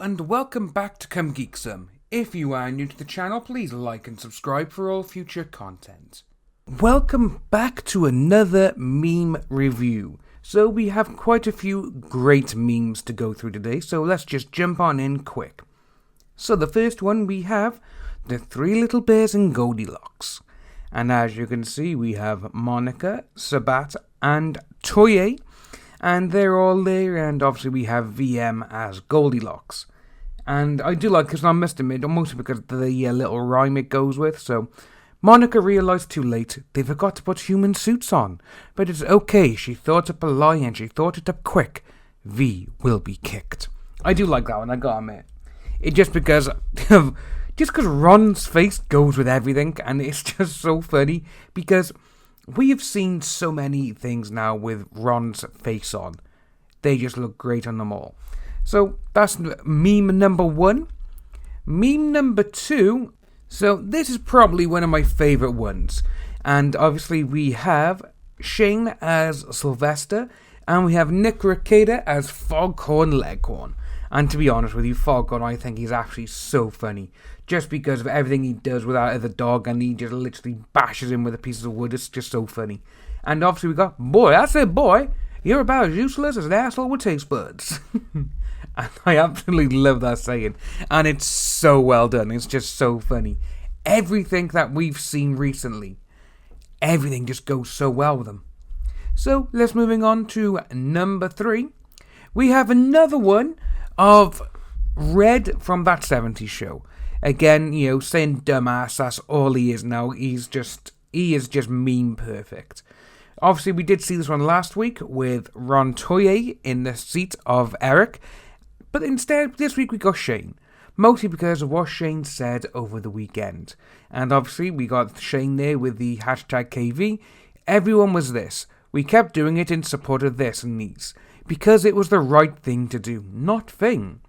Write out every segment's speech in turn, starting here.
and welcome back to Come Geek Some. If you are new to the channel, please like and subscribe for all future content. Welcome back to another meme review. So we have quite a few great memes to go through today, so let's just jump on in quick. So the first one we have the Three Little Bears in Goldilocks. And as you can see, we have Monica, Sabat and Toye. And they're all there, and obviously we have VM as Goldilocks. And I do like this, and I must admit, mostly because of the little rhyme it goes with. So, Monica realised too late they forgot to put human suits on. But it's okay, she thought up a lie and she thought it up quick. V will be kicked. I do like that one, I gotta admit. It just because Ron's face goes with everything, and it's just so funny, because we have seen so many things now with Ron's face on. They just look great on them all. So that's meme number one. Meme number two. So this is probably one of my favourite ones. And obviously we have Shane as Sylvester. And we have Nick Rekieta as Foghorn Leghorn. And to be honest with you, Foghorn, I think he's actually so funny. Just because of everything he does with that other dog, and he just literally bashes him with a piece of wood. It's just so funny. And obviously we got, boy, I said boy, you're about as useless as an asshole with taste buds. And I absolutely love that saying. And it's so well done. It's just so funny. Everything that we've seen recently, everything just goes so well with them. So let's moving on to number three. We have another one of Red from That 70s Show. Again, saying dumbass, that's all he is now. He is just meme perfect. Obviously, we did see this one last week with Ron Toye in the seat of Eric. But instead, this week we got Shane. Mostly because of what Shane said over the weekend. And obviously, we got Shane there with the hashtag KV. Everyone was this. We kept doing it in support of this and these. Because it was the right thing to do, not thing.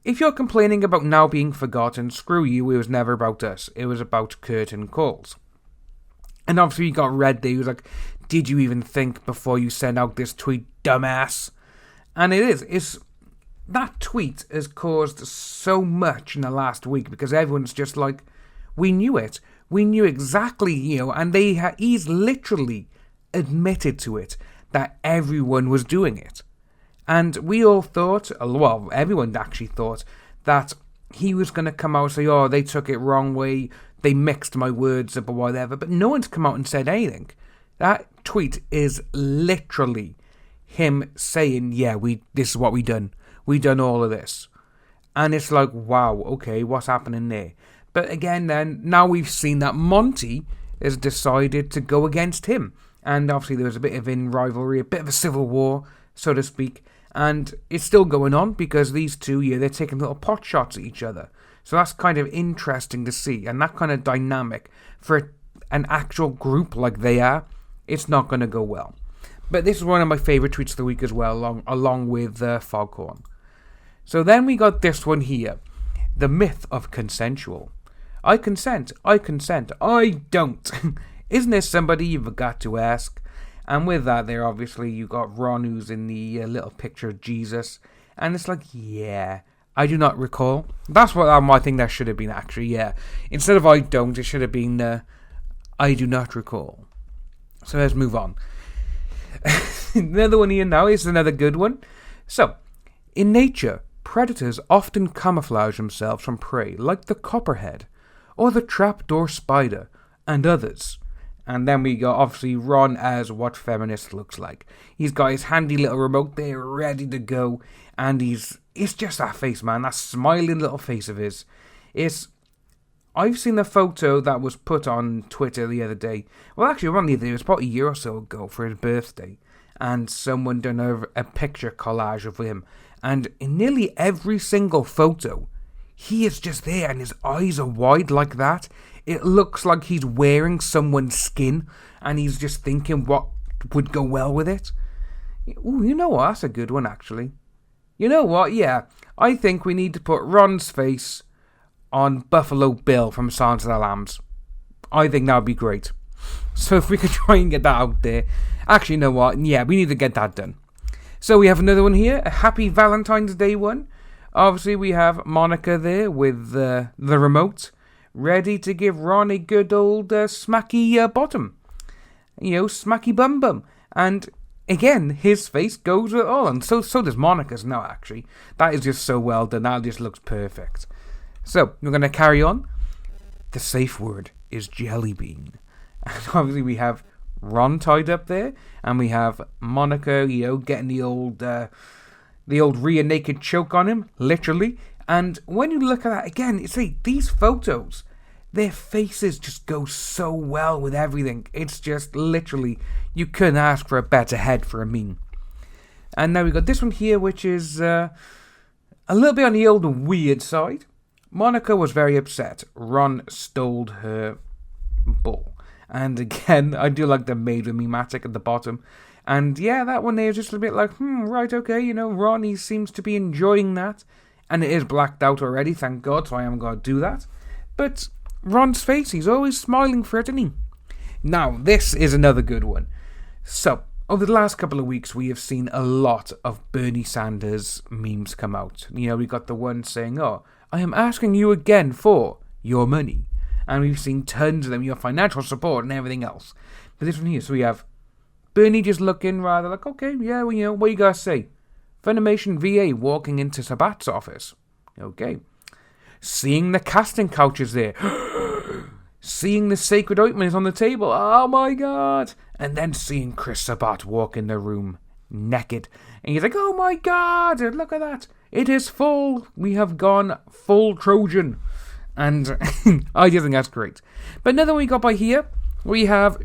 If you're complaining about now being forgotten, screw you, it was never about us. It was about curtain calls. And obviously you got Red there, he was like, did you even think before you send out this tweet, dumbass? And it's that tweet has caused so much in the last week, because everyone's just like, we knew it. We knew exactly, and he's literally admitted to it, that everyone was doing it. And we all thought, well, everyone actually thought, that he was going to come out and say, oh, they took it wrong way, they mixed my words up or whatever, but no one's come out and said anything. That tweet is literally him saying, yeah, this is what we done. We done all of this. And it's like, wow, okay, what's happening there? But again then, now we've seen that Monty has decided to go against him. And obviously there was a bit of rivalry, a bit of a civil war, so to speak. And it's still going on because these two, they're taking little pot shots at each other. So that's kind of interesting to see. And that kind of dynamic for an actual group like they are, it's not going to go well. But this is one of my favourite tweets of the week as well, along with Foghorn. So then we got this one here. The myth of consensual. I consent, I don't. Isn't there somebody you've got to ask? And with that there, obviously, you got Ron, who's in the little picture of Jesus. And it's like, yeah, I do not recall. That's what I think that should have been, actually, yeah. Instead of I don't, it should have been I do not recall. So let's move on. Another one here now is another good one. So, in nature, predators often camouflage themselves from prey, like the copperhead, or the trapdoor spider, and others. And then we got, obviously, Ron as what feminist looks like. He's got his handy little remote there, ready to go. And it's just that face, man. That smiling little face of his. I've seen the photo that was put on Twitter the other day. Well, actually, around the other day, it was about a year or so ago for his birthday. And someone done a picture collage of him. And in nearly every single photo, he is just there and his eyes are wide like that. It looks like he's wearing someone's skin and he's just thinking what would go well with it. Ooh, you know what? That's a good one, actually. You know what? Yeah, I think we need to put Ron's face on Buffalo Bill from Silence of the Lambs. I think that would be great. So if we could try and get that out there. Actually, you know what? Yeah, we need to get that done. So we have another one here, a happy Valentine's Day one. Obviously, we have Monica there with the remote, ready to give Ron a good old smacky bottom. Smacky bum bum. And again, his face goes with it all. And so does Monica's now, actually. That is just so well done. That just looks perfect. So, we're going to carry on. The safe word is jelly bean. And obviously, we have Ron tied up there. And we have Monica, getting the old rear naked choke on him, literally. And when you look at that again, you see these photos, their faces just go so well with everything. It's just literally, you couldn't ask for a better head for a meme. And now we got this one here, which is a little bit on the old weird side. Monica was very upset. Ron stole her ball. And again, I do like the made with me-matic at the bottom. And yeah, that one there is just a bit like, right, okay, Ron, he seems to be enjoying that. And it is blacked out already, thank God, so I haven't got to do that. But Ron's face, he's always smiling for it, isn't he? Now, this is another good one. So, over the last couple of weeks, we have seen a lot of Bernie Sanders memes come out. We got the one saying, I am asking you again for your money. And we've seen tons of them, your financial support and everything else. But this one here, so we have Bernie just looking rather like, okay, yeah, well, what you gotta say? Funimation VA walking into Sabat's office. Okay. Seeing the casting couches there. Seeing the sacred ointment on the table. Oh my God. And then seeing Chris Sabat walk in the room naked. And he's like, oh my God, look at that. It is full. We have gone full Trojan. And I just think that's great. But another one we got by here, we have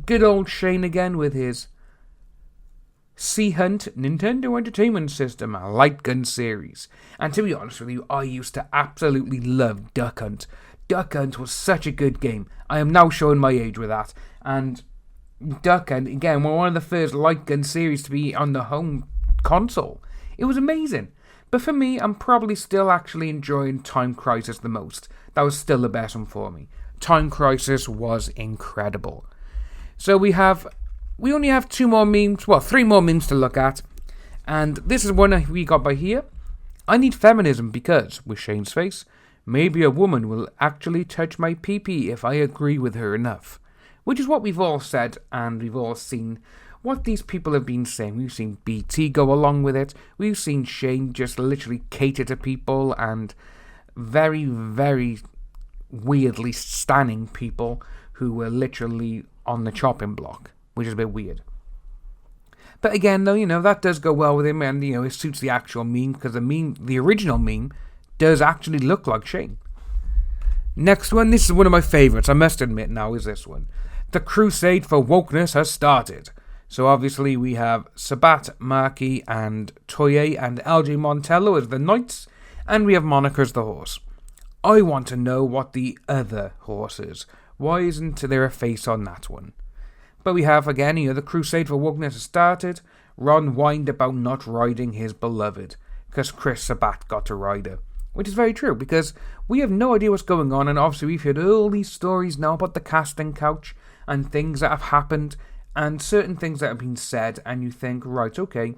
good old Shane again with his Sea Hunt Nintendo Entertainment System light gun series. And to be honest with you, I used to absolutely love Duck Hunt. Duck Hunt was such a good game. I am now showing my age with that. And Duck Hunt, again, were one of the first light gun series to be on the home console. It was amazing. But for me, I'm probably still actually enjoying Time Crisis the most. That was still the best one for me. Time Crisis was incredible. So we only have 3 more memes to look at. And this is one we got by here. I need feminism because, with Shane's face, maybe a woman will actually touch my pee-pee if I agree with her enough. Which is what we've all said, and we've all seen what these people have been saying. We've seen BT go along with it. We've seen Shane just literally cater to people and very, very weirdly stanning people who were literally on the chopping block, which is a bit weird. But again, though, that does go well with him, and, it suits the actual meme, because the original meme does actually look like Shane. Next one, this is one of my favourites, I must admit now, is this one. The crusade for wokeness has started. So obviously we have Sabat, Marchi, and Toye and LJ Montello as the knights, and we have Monica as the horse. I want to know what the other horse is. Why isn't there a face on that one? But we have, again, the crusade for wokeness has started. Ron whined about not riding his beloved, because Chris Sabat got to ride her. Which is very true, because we have no idea what's going on, and obviously we've heard all these stories now about the casting couch, and things that have happened, and certain things that have been said, and you think, right, okay,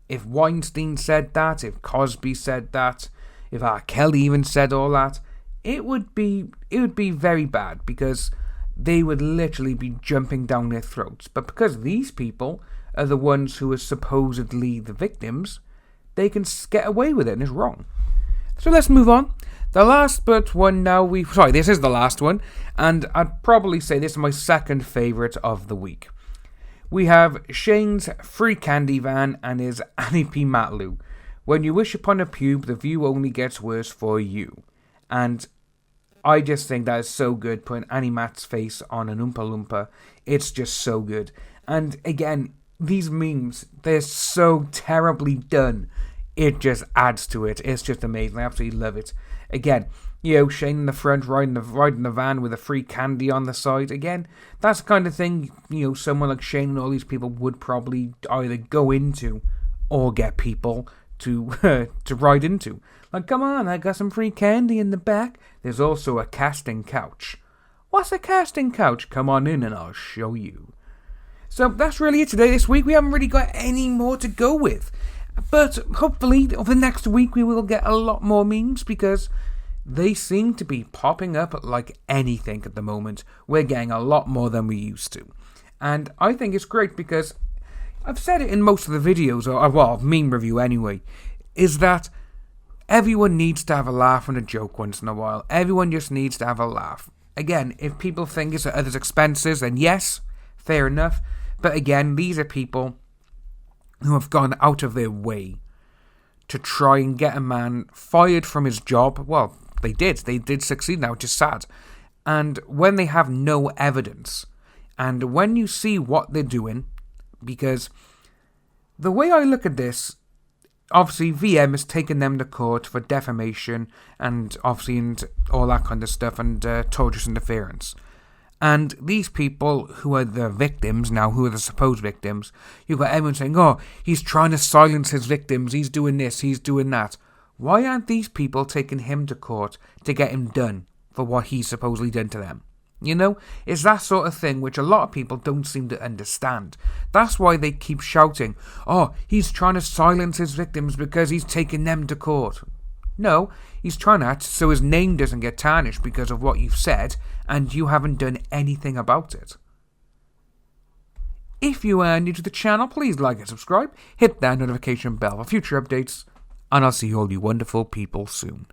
if Weinstein said that, if Cosby said that, if R. Kelly even said all that, it would be very bad, because they would literally be jumping down their throats. But because these people are the ones who are supposedly the victims, they can get away with it, and it's wrong. So let's move on. The last but one now this is the last one, and I'd probably say this is my second favourite of the week. We have Shane's free candy van and his Annie P. Matlu. When you wish upon a pube, the view only gets worse for you. And I just think that is so good, putting Annie Matt's face on an Oompa Loompa. It's just so good. And again, these memes, they're so terribly done. It just adds to it. It's just amazing. I absolutely love it. Again, Shane in the front riding the van with a free candy on the side. Again, that's the kind of thing, someone like Shane and all these people would probably either go into or get people to to ride into. Like, come on, I got some free candy in the back. There's also a casting couch. What's a casting couch? Come on in and I'll show you. So that's really it today this week. We haven't really got any more to go with. But hopefully over the next week we will get a lot more memes, because they seem to be popping up like anything at the moment. We're getting a lot more than we used to. And I think it's great, because I've said it in most of the videos, or meme review anyway, is that everyone needs to have a laugh and a joke once in a while. Everyone just needs to have a laugh. Again, if people think it's at others' expenses, then yes, fair enough. But again, these are people who have gone out of their way to try and get a man fired from his job. Well, they did succeed now, which is sad. And when they have no evidence, and when you see what they're doing, because the way I look at this, obviously VM has taken them to court for defamation and obviously and all that kind of stuff, and tortious interference. And these people who are the victims now, who are the supposed victims, you've got everyone saying, oh, he's trying to silence his victims, he's doing this, he's doing that. Why aren't these people taking him to court to get him done for what he's supposedly done to them? You know, it's that sort of thing which a lot of people don't seem to understand. That's why they keep shouting, oh, he's trying to silence his victims because he's taking them to court. No, he's trying that so his name doesn't get tarnished because of what you've said, and you haven't done anything about it. If you are new to the channel, please like and subscribe, hit that notification bell for future updates, and I'll see all you wonderful people soon.